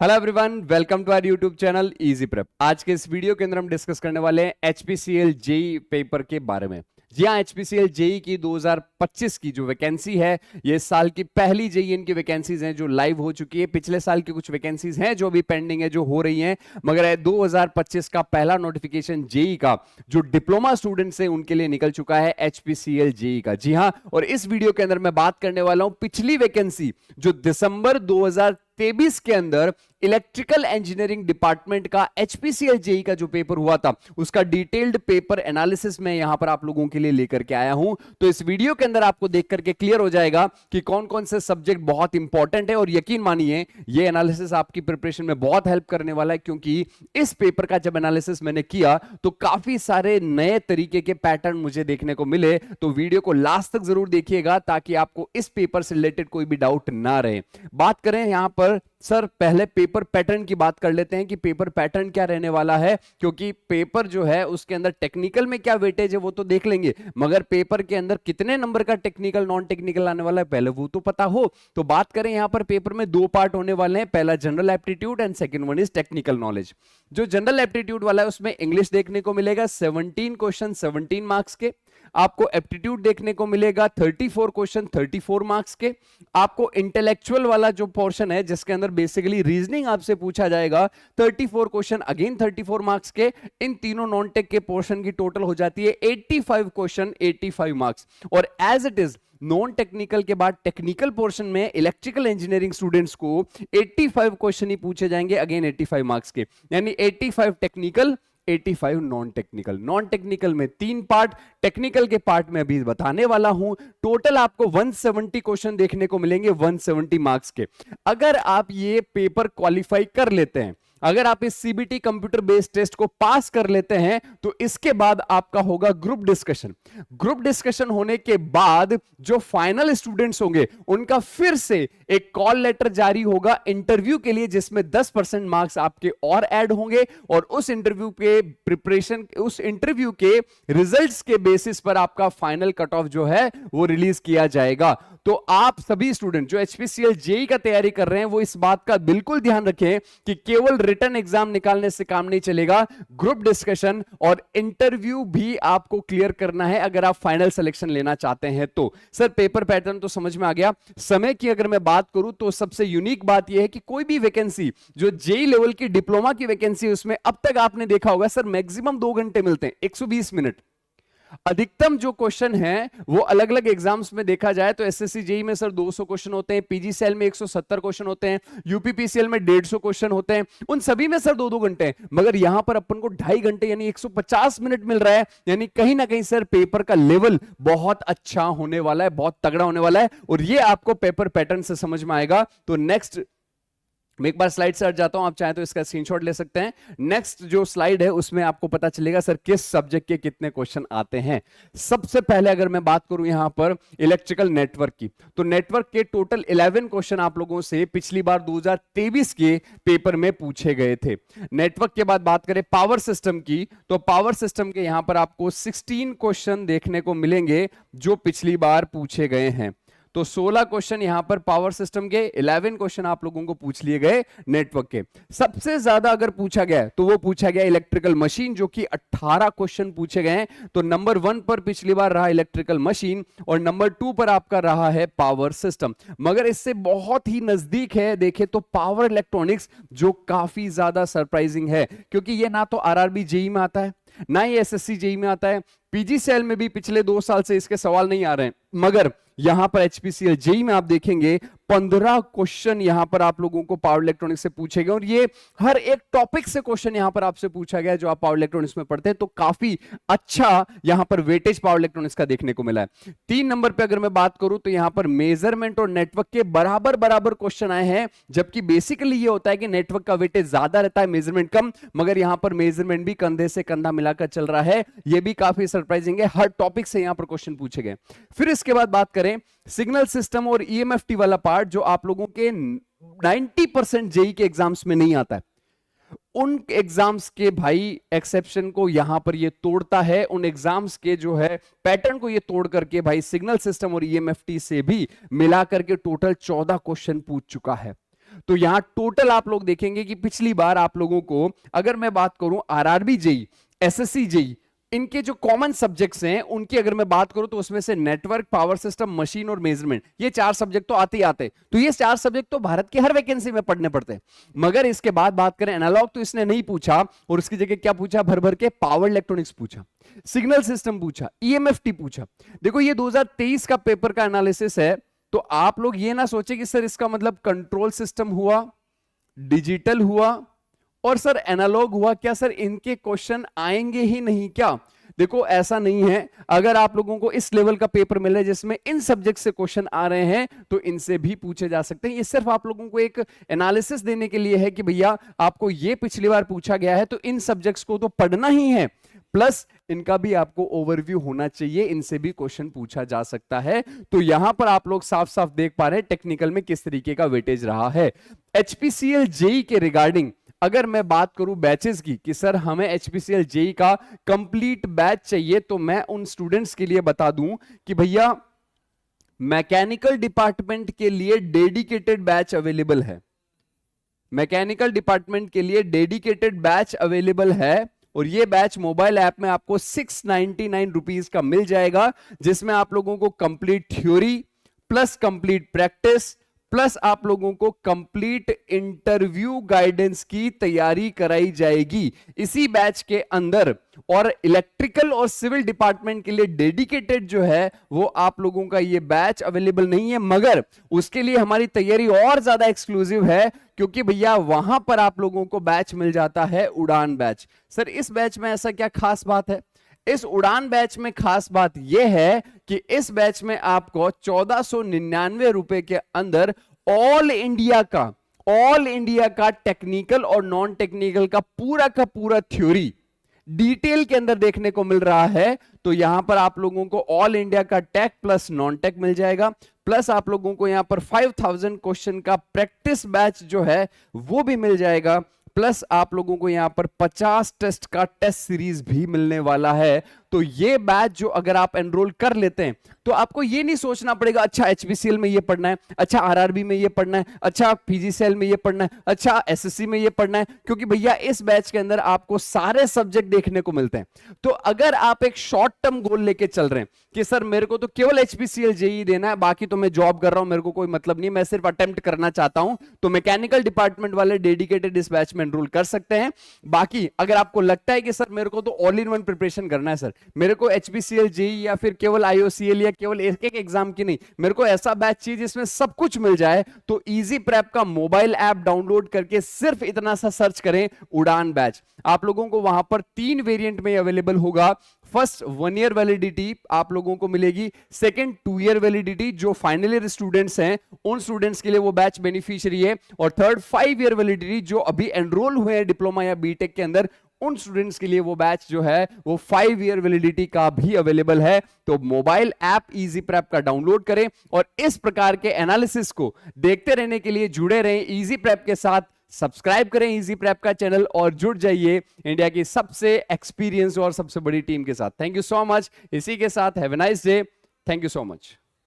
Hello everyone, welcome to our YouTube channel Easy Prep. आज के इस वीडियो के अंदर हम डिस्कस करने वाले हैं एचपीसीएल जेई पेपर के बारे में। जी हाँ, एचपीसीएल जेई की 2025 की जो वैकेंसी है, ये साल की पहली जेई इनकी वैकेंसीज हैं जो लाइव हो चुकी है। पिछले साल की कुछ वैकेंसीज हैं जो अभी पेंडिंग है, जो हो रही हैं, मगर 2025 का पहला नोटिफिकेशन जेई का जो डिप्लोमा स्टूडेंट्स हैं उनके लिए निकल चुका है, एचपीसीएल जेई का। जी हाँ, और इस वीडियो के अंदर मैं बात करने वाला हूं पिछली वैकेंसी जो दिसंबर 2023 के अंदर इलेक्ट्रिकल इंजीनियरिंग डिपार्टमेंट का एचपीसीएल जेई का जो पेपर हुआ था, उसका डिटेल्ड पेपर एनालिसिस में यहां पर आप लोगों के लिए लेकर के आया हूं। तो इस वीडियो के अंदर आपको देख करके क्लियर हो जाएगा कि कौन कौन से सब्जेक्ट बहुत इंपॉर्टेंट है, और यकीन मानिए ये एनालिसिस आपकी प्रिपरेशन में बहुत हेल्प करने वाला है, क्योंकि इस पेपर का जब एनालिसिस मैंने किया तो काफी सारे नए तरीके के पैटर्न मुझे देखने को मिले। तो वीडियो को लास्ट तक जरूर देखिएगा ताकि आपको इस पेपर से रिलेटेड कोई भी डाउट ना रहे। बात करें यहां पर सर, पहले पेपर पैटर्न की बात कर लेते हैं कि पेपर पैटर्न क्या रहने वाला है, क्योंकि पेपर जो है उसके अंदर टेक्निकल में क्या वेटेज है वो तो देख लेंगे, मगर पेपर के अंदर कितने नंबर का टेक्निकल नॉन टेक्निकल आने वाला है पहले वो तो पता हो। तो बात करें यहां पर पेपर में दो पार्ट होने वाले हैं, पहला general aptitude and second one is technical knowledge. जो जनरल एप्टीट्यूड वाला है उसमें इंग्लिश देखने को मिलेगा 17 क्वेश्चन 17 मार्क्स के। आपको एप्टीट्यूड देखने को मिलेगा 34 क्वेश्चन 34 मार्क्स के। आपको इंटेलेक्चुअल वाला जो पोर्शन है जिसके अंदर बेसिकली रीजनिंग आपसे पूछा जाएगा, 34 क्वेश्चन अगेन 34 मार्क्स के। इन तीनों नॉन टेक के पोर्शन की टोटल हो जाती है 85 क्वेश्चन 85 मार्क्स। और as it is non technical के बाद टेक्निकल पोर्शन में इलेक्ट्रिकल इंजीनियरिंग स्टूडेंट्स को 85 क्वेश्चन ही पूछे जाएंगे, अगेन 85 मार्क्स के, यानी 85 technical 85 non technical. Non technical में तीन पार्ट, टेक्निकल के पार्ट में अभी बताने वाला हूं। टोटल आपको 170 क्वेश्चन देखने को मिलेंगे 170 मार्क्स के। अगर आप ये पेपर क्वालिफाई कर लेते हैं, अगर आप इस सीबीटी कंप्यूटर बेस्ड टेस्ट को पास कर लेते हैं, तो इसके बाद आपका होगा ग्रुप डिस्कशन। ग्रुप डिस्कशन होने के बाद जो फाइनल स्टूडेंट्स होंगे उनका फिर से एक कॉल लेटर जारी होगा इंटरव्यू के लिए, जिसमें 10% मार्क्स आपके और ऐड होंगे, और उस इंटरव्यू के प्रिपरेशन, उस इंटरव्यू के रिजल्ट्स के बेसिस पर आपका फाइनल कट ऑफ जो है वो रिलीज किया जाएगा। तो आप सभी स्टूडेंट जो एचपीसीएल जेई का तैयारी कर रहे हैं वो इस बात का बिल्कुल ध्यान रखें कि केवल रिटन एग्जाम निकालने से काम नहीं चलेगा, ग्रुप डिस्कशन और इंटरव्यू भी आपको क्लियर करना है अगर आप फाइनल सिलेक्शन लेना चाहते हैं तो। सर, पेपर पैटर्न तो समझ में आ गया। समय की अगर मैं बात करूं तो सबसे यूनिक बात यह है कि कोई भी वैकेंसी जो जेई लेवल की डिप्लोमा की वैकेंसी उसमें अब तक आपने देखा होगा सर मैक्सिमम 2 घंटे मिलते हैं, 120 मिनट। अधिकतम जो क्वेश्चन है वो अलग अलग एग्जाम्स में देखा जाए तो एसएससी जेई में सर 200 क्वेश्चन होते हैं, पीजीसीएल में 170 क्वेश्चन होते हैं, यूपीपीसीएल में 150 क्वेश्चन होते हैं, उन सभी में सर 2-2 घंटे हैं। मगर यहां पर अपन को 2.5 घंटे यानी 150 मिनट मिल रहा है, यानी कहीं ना कहीं सर पेपर का लेवल बहुत अच्छा होने वाला है, बहुत तगड़ा होने वाला है, और ये आपको पेपर पैटर्न से समझ में आएगा। तो नेक्स्ट मैं एक बार स्लाइड से हट जाता हूं, आप चाहें तो इसका स्क्रीनशॉट ले सकते हैं। नेक्स्ट जो स्लाइड है उसमें आपको पता चलेगा सर किस सब्जेक्ट के कितने क्वेश्चन आते हैं। सबसे पहले अगर मैं बात करूं यहां पर इलेक्ट्रिकल नेटवर्क की, तो नेटवर्क के टोटल 11 क्वेश्चन आप लोगों से पिछली बार 2023 के पेपर में पूछे गए थे। नेटवर्क के बाद बात करें पावर सिस्टम की, तो पावर सिस्टम के यहां पर आपको 16 क्वेश्चन देखने को मिलेंगे जो पिछली बार पूछे गए हैं। तो 16 क्वेश्चन यहां पर पावर सिस्टम के, 11 क्वेश्चन आप लोगों को पूछ लिए गए नेटवर्क के। सबसे ज्यादा अगर पूछा गया तो वो पूछा गया इलेक्ट्रिकल मशीन, जो कि 18 क्वेश्चन पूछे गए हैं। तो नंबर 1 पर पिछली बार रहा इलेक्ट्रिकल मशीन, और नंबर 2 पर आपका रहा है पावर सिस्टम। मगर इससे बहुत ही नजदीक है देखे तो पावर इलेक्ट्रॉनिक्स, जो काफी ज्यादा सरप्राइजिंग है, क्योंकि ये ना तो आरआरबी जेई में आता है, ना ही एसएससी जेई में आता है, पीजीसीएल में भी पिछले 2 साल से इसके सवाल नहीं आ रहे हैं। मगर यहां पर एचपीसीएल जेई में आप देखेंगे 15 क्वेश्चन यहां पर आप लोगों को पावर इलेक्ट्रॉनिक्स से पूछे गए, और ये हर एक टॉपिक से क्वेश्चन यहां पर आपसे पूछा गया जो आप पावर इलेक्ट्रॉनिक्स में पढ़ते हैं। तो काफी अच्छा यहां पर वेटेज पावर इलेक्ट्रॉनिक्स का देखने को मिला है। 3 नंबर पे अगर मैं बात करूं तो यहां पर मेजरमेंट और नेटवर्क के बराबर बराबर क्वेश्चन आए हैं, जबकि बेसिकली ये होता है कि नेटवर्क का वेटेज ज्यादा रहता है, मेजरमेंट कम, मगर यहां पर मेजरमेंट भी कंधे से कंधा मिलाकर चल रहा है। यह भी काफी सरप्राइजिंग है, हर टॉपिक से यहां पर क्वेश्चन पूछे गए। फिर इसके बाद बात करें सिग्नल सिस्टम और ईएमएफटी वाला पार्ट, जो आप लोगों के 90% जेई के एग्जाम्स में नहीं आता है, उन एग्जाम्स के भाई एक्सेप्शन को यहां पर ये तोड़ता है, उन एग्जाम्स के जो है पैटर्न को ये तोड़ करके भाई सिग्नल सिस्टम और ईएमएफटी से भी मिलाकर के टोटल 14 क्वेश्चन पूछ चुका है। तो यहां टोटल आप लोग देखेंगे कि पिछली बार आप लोगों को, अगर मैं बात करूं आरआरबी जेई, एसएससी जेई, इनके जो कॉमन सब्जेक्ट्स हैं उनकी अगर मैं बात करूं तो उसमें से नेटवर्क, पावर सिस्टम, मशीन और मेजरमेंट, ये 4 सब्जेक्ट तो आते ही आते हैं। तो ये 4 सब्जेक्ट तो भारत के हर वैकेंसी में पढ़ने पड़ते हैं। मगर इसके बाद बात करें एनालॉग, तो इसने नहीं पूछा, और उसकी जगह क्या पूछा, भर भर के पावर इलेक्ट्रॉनिक्स पूछा, सिग्नल सिस्टम पूछा, ईएमएफटी पूछा। देखो ये 2023 का पेपर का एनालिसिस है, तो आप लोग ये ना सोचे कि सर इसका मतलब कंट्रोल सिस्टम हुआ, डिजिटल हुआ और सर एनालॉग हुआ, क्या सर इनके क्वेश्चन आएंगे ही नहीं क्या? देखो ऐसा नहीं है। अगर आप लोगों को इस लेवल का पेपर मिल रहा है जिसमें इन सब्जेक्ट से क्वेश्चन आ रहे हैं, तो इनसे भी पूछे जा सकते हैं। ये सिर्फ आप लोगों को एक एनालिसिस देने के लिए है कि भैया आपको ये पिछली बार पूछा गया है तो इन सब्जेक्ट्स को तो पढ़ना ही है, प्लस इनका भी आपको ओवरव्यू होना चाहिए, इनसे भी क्वेश्चन पूछा जा सकता है। तो यहां पर आप लोग साफ साफ देख पा रहे हैं टेक्निकल में किस तरीके का वेटेज रहा है। एचपीसीएल जेई के रिगार्डिंग अगर मैं बात करूं बैचेस की कि सर हमें एचपीसीएल जेई का कंप्लीट बैच चाहिए, तो मैं उन स्टूडेंट्स के लिए बता दूं कि भैया मैकेनिकल डिपार्टमेंट के लिए डेडिकेटेड बैच अवेलेबल है। मैकेनिकल डिपार्टमेंट के लिए डेडिकेटेड बैच अवेलेबल है, और ये बैच मोबाइल ऐप में आपको 699 रुपीज का मिल जाएगा, जिसमें आप लोगों को complete theory plus complete practice plus आप लोगों को कंप्लीट इंटरव्यू गाइडेंस की तैयारी कराई जाएगी इसी बैच के अंदर। और इलेक्ट्रिकल और सिविल डिपार्टमेंट के लिए डेडिकेटेड जो है वो आप लोगों का ये बैच अवेलेबल नहीं है, मगर उसके लिए हमारी तैयारी और ज्यादा एक्सक्लूसिव है, क्योंकि भैया वहां पर आप लोगों को बैच मिल जाता है उड़ान बैच। सर इस बैच में ऐसा क्या खास बात है? इस उड़ान बैच में खास बात यह है कि इस बैच में आपको 1499 रुपए के अंदर ऑल इंडिया का टेक्निकल और नॉन टेक्निकल का पूरा थ्योरी डिटेल के अंदर देखने को मिल रहा है। तो यहां पर आप लोगों को ऑल इंडिया का टेक प्लस नॉन टेक मिल जाएगा, प्लस आप लोगों को यहां पर 5000 क्वेश्चन का प्रैक्टिस बैच जो है वो भी मिल जाएगा, प्लस आप लोगों को यहां पर 50 टेस्ट का टेस्ट सीरीज भी मिलने वाला है। तो ये बैच जो अगर आप एनरोल कर लेते हैं तो आपको ये नहीं सोचना पड़ेगा अच्छा एचपीसीएल में ये पढ़ना है, अच्छा आरआरबी में ये पढ़ना है, अच्छा पीजीसीएल में ये पढ़ना है, अच्छा एसएससी में ये पढ़ना है, क्योंकि भैया इस बैच के अंदर आपको सारे सब्जेक्ट देखने को मिलते हैं। तो अगर आप एक शॉर्ट टर्म गोल लेके चल रहे हैं कि सर मेरे को तो केवल एचपीसीएल जेई देना है, बाकी तो मैं जॉब कर रहा हूं, मेरे को कोई मतलब नहीं, मैं सिर्फ अटेम्प्ट करना चाहता हूं, तो मैकेनिकल डिपार्टमेंट वाले डेडिकेटेड इस बैच में एनरोल कर सकते हैं। बाकी अगर आपको लगता है कि सर मेरे को तो ऑल इन वन प्रिपरेशन करना है, सर मेरे को एचपीसीएल जेई या फिर केवल आईओसीएल या केवल एक एक एग्जाम की नहीं, मेरे को ऐसा बैच चाहिए जिसमें सब कुछ मिल जाए, तो इजी प्रेप का मोबाइल ऐप डाउनलोड करके सिर्फ इतना सा सर्च करें उड़ान बैच। आप लोगों को वहां पर 3 वेरिएंट में अवेलेबल होगा। फर्स्ट 1 ईयर वैलिडिटी आप लोगों को मिलेगी, सेकंड 2 ईयर वैलिडिटी जो फाइनल ईयर स्टूडेंट्स हैं उन स्टूडेंट्स के लिए वो बैच बेनिफिशियरी है, और थर्ड 5 ईयर वैलिडिटी जो अभी एनरोल हुए हैं डिप्लोमा या बीटेक के अंदर उन स्टूडेंट्स के लिए वो बैच जो है वो 5 ईयर वैलिडिटी का भी अवेलेबल है। तो मोबाइल ऐप इजी प्रेप का डाउनलोड करें और इस प्रकार के एनालिसिस को देखते रहने के लिए जुड़े रहें इजी प्रेप के साथ। सब्सक्राइब करें इजी प्रेप का चैनल और जुड़ जाइए इंडिया की सबसे एक्सपीरियंस और सबसे बड़ी टीम के साथ। Thank you so much. इसी के साथ have a nice day. Thank you so much.